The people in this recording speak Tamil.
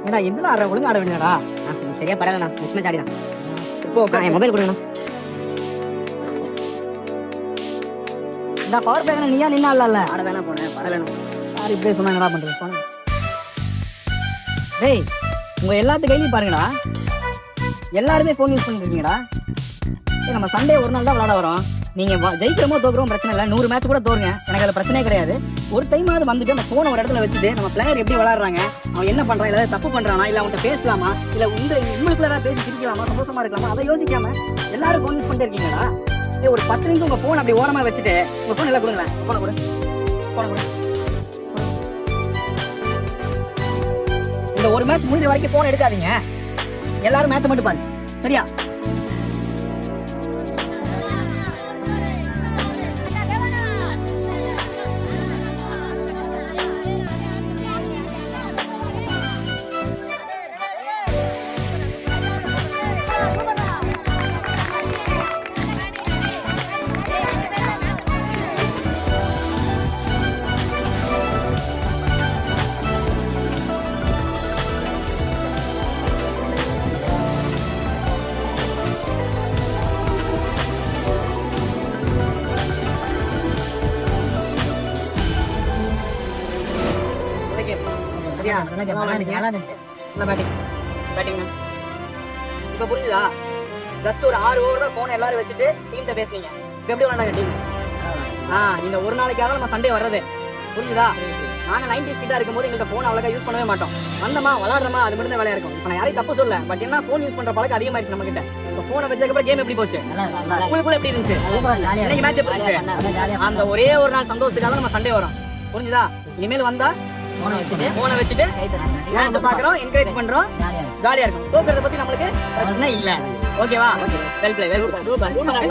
ஏடா என்னடா ஆடுற ஒழுங்கா ஆட வேண்டியடா. சரியா பரவாயில்லண்ணா, நெக்ஸ்ட் மேட்ச் ஆடிதான். இப்போ என் மொபைல் கொடுங்கண்ணா. இந்த பவர் பேங்க் நீயா நின்னா இல்ல ஆட வேணா போனேன், பரவாயில்லண்ணா. யார் இப்படியே சொன்னா என்னடா பண்றது போன. டேய் உங்க எல்லாத்து கையிலையும் பாருங்கடா, எல்லாருமே ஃபோன் யூஸ் பண்ணிட்டு இருக்கீங்கடா. சரி நம்ம சண்டே ஒரு நாள் தான் விளையாட வரோம். நீங்க ஜெயிக்கிறமோ தோக்குறோம் பிரச்சனை இல்லை, 100 மேட்ச் கூட தோறுங்க, எனக்கு அதில் பிரச்சனையே கிடையாது. ஒரு டைமாவது வந்துட்டு நம்ம ஃபோனை ஒரு இடத்துல வச்சுட்டு நம்ம பிளேயர் எப்படி விளையாடுறாங்க, அவன் என்ன பண்றான், இல்லை தப்பு பண்றானா, இல்லை அவன்கிட்ட பேசலாமா, இல்லை உங்களுக்குள்ள ஏதாவது பேசி சிரிக்கலாமா, சந்தோஷமா இருக்கலாமா, அதை யோசிக்காம எல்லாரும் ஃபோன் யூஸ் பண்ணிட்டு இருக்கீங்கடா. ஒரு 10 நிமிஷம் உங்க ஃபோன் அப்படி ஓரமா வச்சுட்டு உங்க ஃபோன் எல்லாம் கொடுங்களேன். ஃபோனை கொடு, ஃபோனை கொடு. இந்த ஒரு மேட்ச் முடிஞ்ச வரைக்கும் ஃபோன் எடுக்காதீங்க, எல்லாரும் மேட்சை மட்டும் பாருங்க, சரியா? இப்ப புரிஞ்சுதா? ஜஸ்ட் ஒரு 6 ஓவர் தான் போன் எல்லாரும் வச்சுட்டு டீம்கிட்ட பேசுனீங்க. இப்ப எப்படி விளையாண்டாங்க டீம்? இந்த ஒரு நாளைக்காக நம்ம சண்டே வர்றது, புரிஞ்சுதா? நாங்க 90s கிட்ட இருக்கும்போது எங்கள்கிட்ட போன் அவ்வளோக்கா யூஸ் பண்ணவே மாட்டோம். வந்தமா விளையாடுறமா, அது மட்டும் தான் வேலையா இருக்கும். இப்ப நான் யாரையும் தப்பு சொல்ல, பட் என்ன போன் யூஸ் பண்ற பழக்கம் அதிகமாயிருச்சு நம்ம கிட்ட. இப்ப போனை வச்சதுக்கப்புறம் கேம் எப்படி போச்சு, உங்களுக்குள்ள எப்படி இருந்துச்சு, இன்னைக்கு மேட்ச் எப்படி இருந்துச்சு? அந்த ஒரே ஒரு நாள் சந்தோஷத்துக்காக நம்ம சண்டே வரோம், புரிஞ்சுதா? இனிமேல் வந்தா போனை வச்சுட்டு மேட்ச் பாக்குறோம், என்கரேஜ் பண்றோம், ஜாலியா இருக்கும். தோக்குறத பத்தி நம்மளுக்கு பிரச்சனை இல்ல. ஓகேவா? Well play, well play.